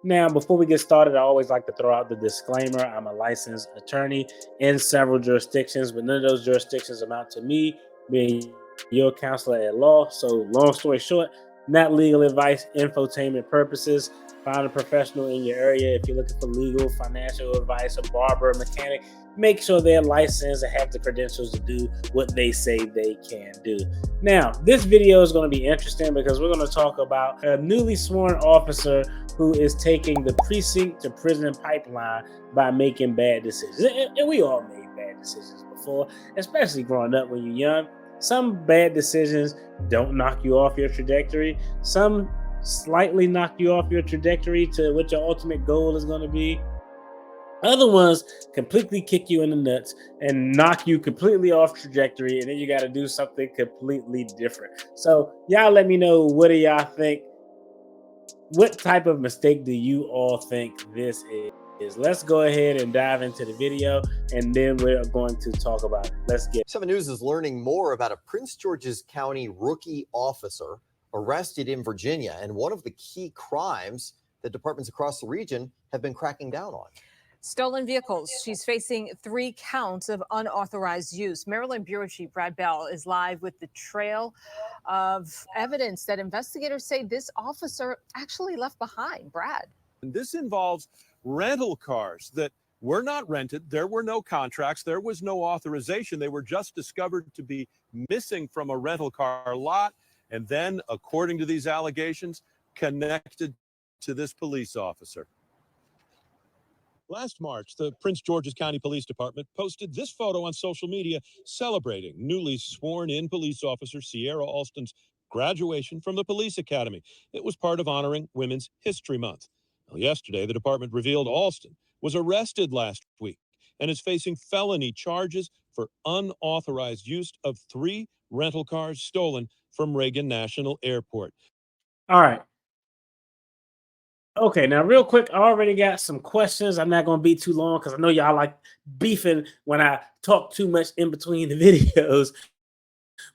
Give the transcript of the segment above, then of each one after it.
Now, before we get started, I always like to throw out the disclaimer. I'm a licensed attorney in several jurisdictions, but none of those jurisdictions amount to me being your counselor at law. So, long story short, not legal advice, infotainment purposes. Find a professional in your area. If you're looking for legal, financial advice, a barber, a mechanic, make sure they're licensed and have the credentials to do what they say they can do. Now, this video is going to be interesting because we're going to talk about a newly sworn officer who is taking the precinct to prison pipeline by making bad decisions. And we all made bad decisions before, especially growing up when you're young. Some bad decisions don't knock you off your trajectory. Some slightly knock you off your trajectory to what your ultimate goal is going to be. Other ones completely kick you in the nuts and knock you completely off trajectory, and then you got to do something completely different. So y'all let me know, what do y'all think? What type of mistake do you all think this is? Let's go ahead and dive into the video, and then we're going to talk about it. Let's get 7 News is learning more about a Prince George's County rookie officer arrested in Virginia, and one of the key crimes that departments across the region have been cracking down on. Stolen vehicles. She's facing 3 counts of unauthorized use. Maryland Bureau Chief Brad Bell is live with the trail of evidence that investigators say this officer actually left behind. Brad. And this involves rental cars that were not rented. There were no contracts. There was no authorization. They were just discovered to be missing from a rental car lot. And then, according to these allegations, connected to this police officer. Last March, the Prince George's County Police Department posted this photo on social media celebrating newly sworn-in police officer Sierra Alston's graduation from the police academy. It was part of honoring Women's History Month. Well, yesterday, the department revealed Alston was arrested last week and is facing felony charges for unauthorized use of 3 rental cars stolen from Reagan National Airport. All right. Okay, now real quick, I already got some questions. I'm not going to be too long because I know y'all like beefing when I talk too much in between the videos.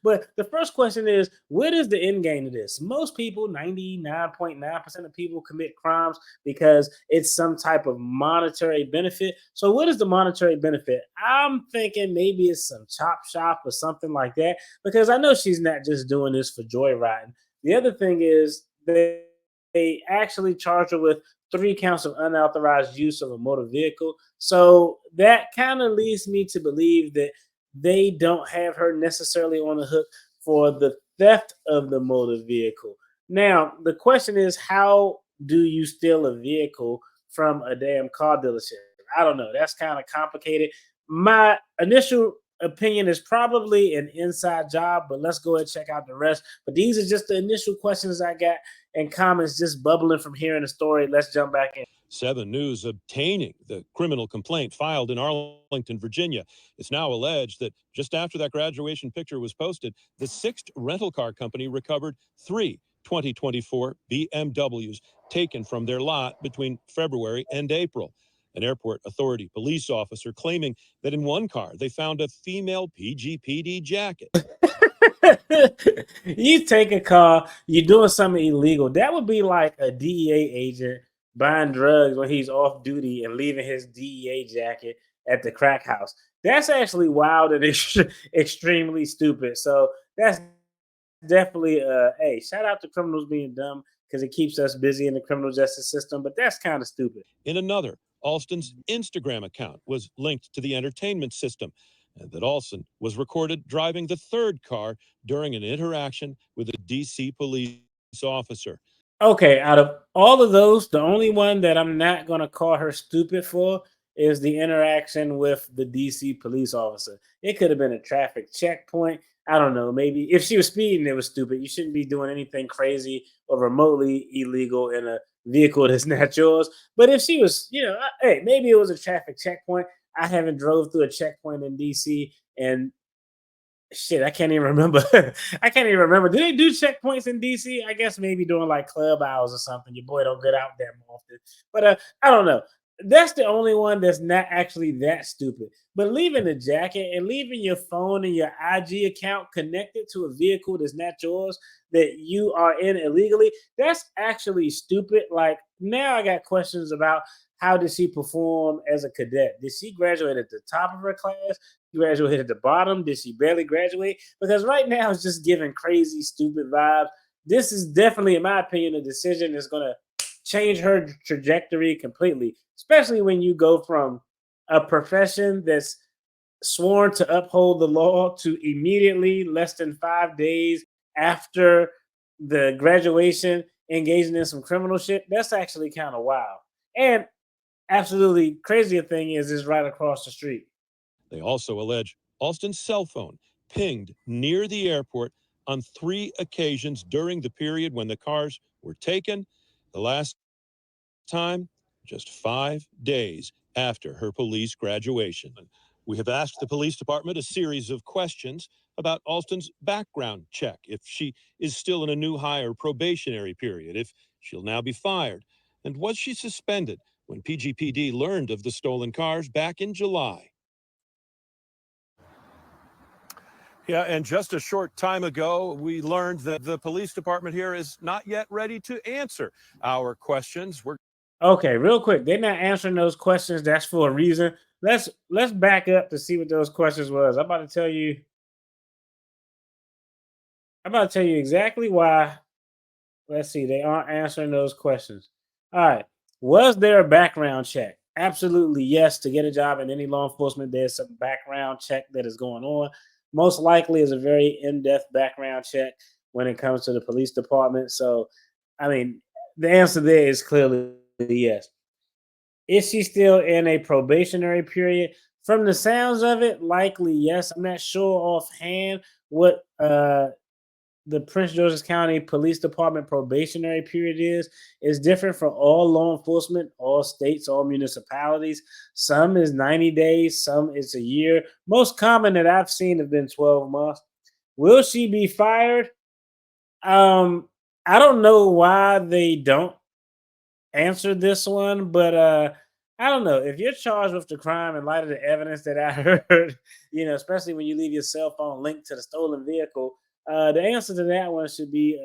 But the first question is, what is the end game of this? Most people, 99.9% of people, commit crimes because it's some type of monetary benefit. So what is the monetary benefit? I'm thinking maybe it's some chop shop or something like that, because I know she's not just doing this for joyriding. The other thing is they actually charge her with 3 counts of unauthorized use of a motor vehicle. So that kind of leads me to believe that they don't have her necessarily on the hook for the theft of the motor vehicle. Now, the question is, how do you steal a vehicle from a damn car dealership? I don't know. That's kind of complicated. My initial opinion is probably an inside job, but let's go ahead and check out the rest. But these are just the initial questions I got and comments just bubbling from hearing the story. Let's jump back in. 7 News obtaining the criminal complaint filed in Arlington, Virginia. It's now alleged that just after that graduation picture was posted, the 6th rental car company recovered 3 2024 BMWs taken from their lot between February and April. An airport authority police officer claiming that in one car they found a female PGPD jacket. You take a car, you're doing something illegal. That would be like a DEA agent buying drugs when he's off duty and leaving his DEA jacket at the crack house. That's actually wild and extremely stupid. So that's definitely hey, shout out to criminals being dumb, because it keeps us busy in the criminal justice system, but that's kind of stupid. In another, Alston's Instagram account was linked to the entertainment system, and that Alston was recorded driving the 3rd car during an interaction with a DC police officer. Okay, out of all of those, the only one that I'm not going to call her stupid for is the interaction with the DC police officer. It could have been a traffic checkpoint. I don't know. Maybe if she was speeding, it was stupid. You shouldn't be doing anything crazy or remotely illegal in a vehicle that's not yours. But if she was, hey, maybe it was a traffic checkpoint. I haven't drove through a checkpoint in DC, and shit, I can't even remember. I can't even remember. Do they do checkpoints in DC? I guess maybe during like club hours or something. Your boy don't get out that often. But I don't know. That's the only one that's not actually that stupid. But leaving the jacket and leaving your phone and your IG account connected to a vehicle that's not yours that you are in illegally, that's actually stupid. Like now I got questions about how did she perform as a cadet? Did she graduate at the top of her class? Graduate at the bottom? Did she barely graduate? Because right now it's just giving crazy, stupid vibes. This is definitely, in my opinion, a decision that's going to change her trajectory completely, especially when you go from a profession that's sworn to uphold the law to immediately, less than 5 days after the graduation, engaging in some criminal shit. That's actually kind of wild. And absolutely crazier thing is right across the street. They also allege Alston's cell phone pinged near the airport on 3 occasions during the period when the cars were taken. The last time, just 5 days after her police graduation. We have asked the police department a series of questions about Alston's background check, if she is still in a new hire probationary period, if she'll now be fired, and was she suspended when PGPD learned of the stolen cars back in July. Yeah, and just a short time ago, we learned that the police department here is not yet ready to answer our questions. Okay, real quick, they're not answering those questions. That's for a reason. Let's back up to see what those questions was. I'm about to tell you. I'm about to tell you exactly why. Let's see. They aren't answering those questions. All right. Was there a background check? Absolutely yes. To get a job in any law enforcement, there's some background check that is going on. Most likely is a very in-depth background check when it comes to the police department. So, I mean, the answer there is clearly yes. Is she still in a probationary period? From the sounds of it, likely yes. I'm not sure offhand what the Prince George's County Police Department probationary period is different for all law enforcement, all states, all municipalities. Some is 90 days, some is a year. Most common that I've seen have been 12 months. Will she be fired? I don't know why they don't answer this one, but I don't know. If you're charged with the crime in light of the evidence that I heard, especially when you leave your cell phone linked to the stolen vehicle, the answer to that one should be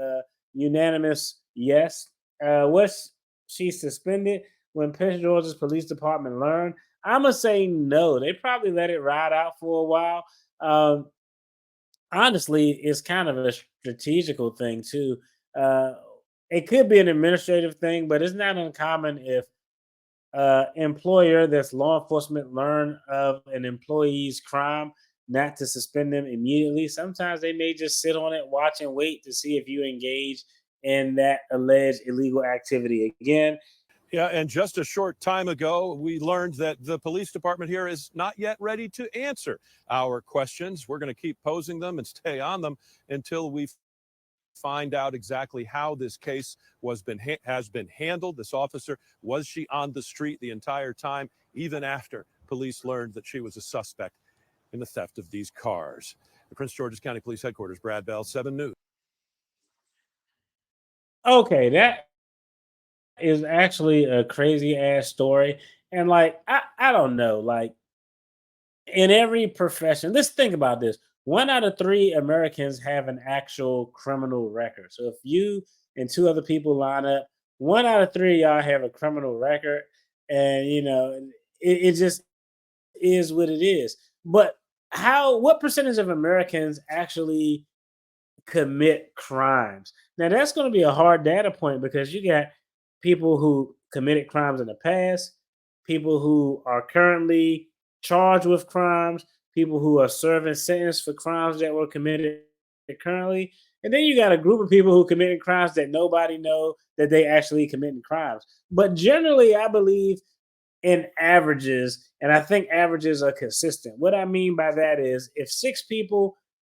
unanimous yes. Was she suspended when Prince George's Police Department learned? I'm gonna say no. They probably let it ride out for a while. Um, Honestly, it's kind of a strategical thing too. Uh, it could be an administrative thing, but it's not uncommon if employer that's law enforcement learn of an employee's crime not to suspend them immediately. Sometimes they may just sit on it, watch and wait to see if you engage in that alleged illegal activity again. Yeah, and just a short time ago, we learned that the police department here is not yet ready to answer our questions. We're going to keep posing them and stay on them until we find out exactly how this case has been handled. This officer, was she on the street the entire time, even after police learned that she was a suspect in the theft of these cars? The Prince George's County Police Headquarters, Brad Bell, 7 News. Okay, that is actually a crazy ass story. And like, I don't know, like in every profession, let's think about this. 1 out of 3 Americans have an actual criminal record. So if you and 2 other people line up, 1 out of 3 y'all have a criminal record. And it just is what it is. But what percentage of Americans actually commit crimes? Now that's going to be a hard data point because you got people who committed crimes in the past, people who are currently charged with crimes, people who are serving sentence for crimes that were committed currently, and then you got a group of people who committed crimes that nobody know that they actually committing crimes. But generally, I believe in averages, and I think averages are consistent. What I mean by that is if 6 people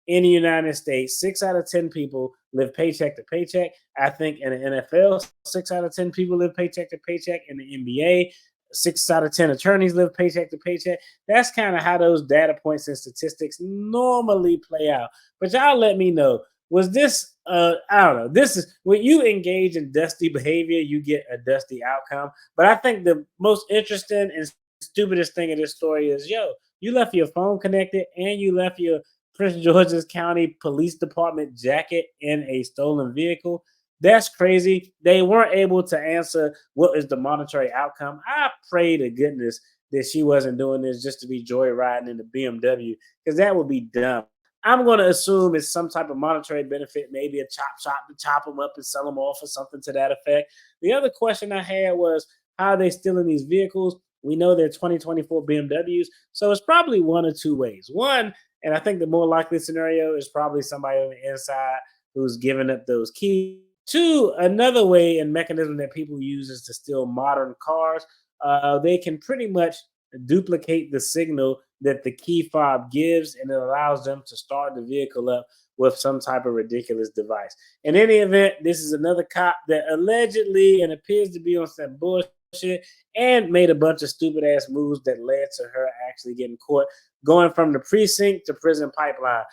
in the United States, 6 out of 10 people live paycheck to paycheck. I think in the NFL, 6 out of 10 people live paycheck to paycheck. In the NBA, 6 out of 10 attorneys live paycheck to paycheck. That's kind of how those data points and statistics normally play out. But y'all let me know, Was this I don't know. This is when you engage in dusty behavior, you get a dusty outcome. But I think the most interesting and stupidest thing in this story is, yo, you left your phone connected and you left your Prince George's County Police Department jacket in a stolen vehicle. That's crazy. They weren't able to answer what is the monetary outcome. I pray to goodness that she wasn't doing this just to be joyriding in the BMW, because that would be dumb. I'm going to assume it's some type of monetary benefit, maybe a chop shop to chop them up and sell them off or something to that effect. The other question I had was, how are they stealing these vehicles? We know they're 2024 BMWs, so it's probably one or two ways. One, and I think the more likely scenario is probably somebody on the inside who's giving up those keys. Two, another way and mechanism that people use is to steal modern cars. They can pretty much duplicate the signal that the key fob gives, and it allows them to start the vehicle up with some type of ridiculous device. In any event, this is another cop that allegedly and appears to be on some bullshit and made a bunch of stupid ass moves that led to her actually getting caught, going from the precinct to prison pipeline.